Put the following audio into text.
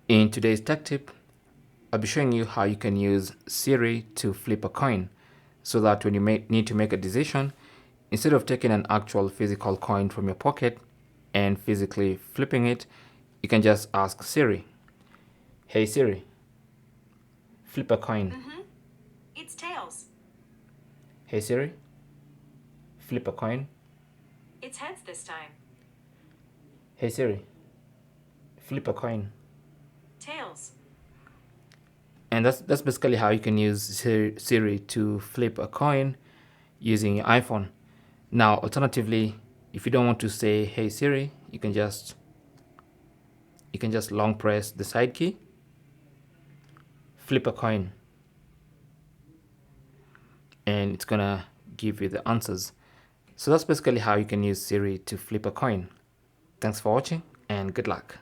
In today's tech tip, I'll be showing you how you can use Siri to flip a coin so that when you need to make a decision, instead of taking an actual physical coin from your pocket and physically flipping it, you can just ask Siri, "Hey Siri, flip a coin." It's tails. "Hey Siri, flip a coin." It's heads this time. "Hey Siri, flip a coin." Tails. And that's basically how you can use Siri to flip a coin using your iPhone. Now, alternatively, if you don't want to say "Hey Siri," you can just long press the side key, flip a coin, and it's gonna give you the answers. So that's basically how you can use Siri to flip a coin. Thanks for watching and good luck.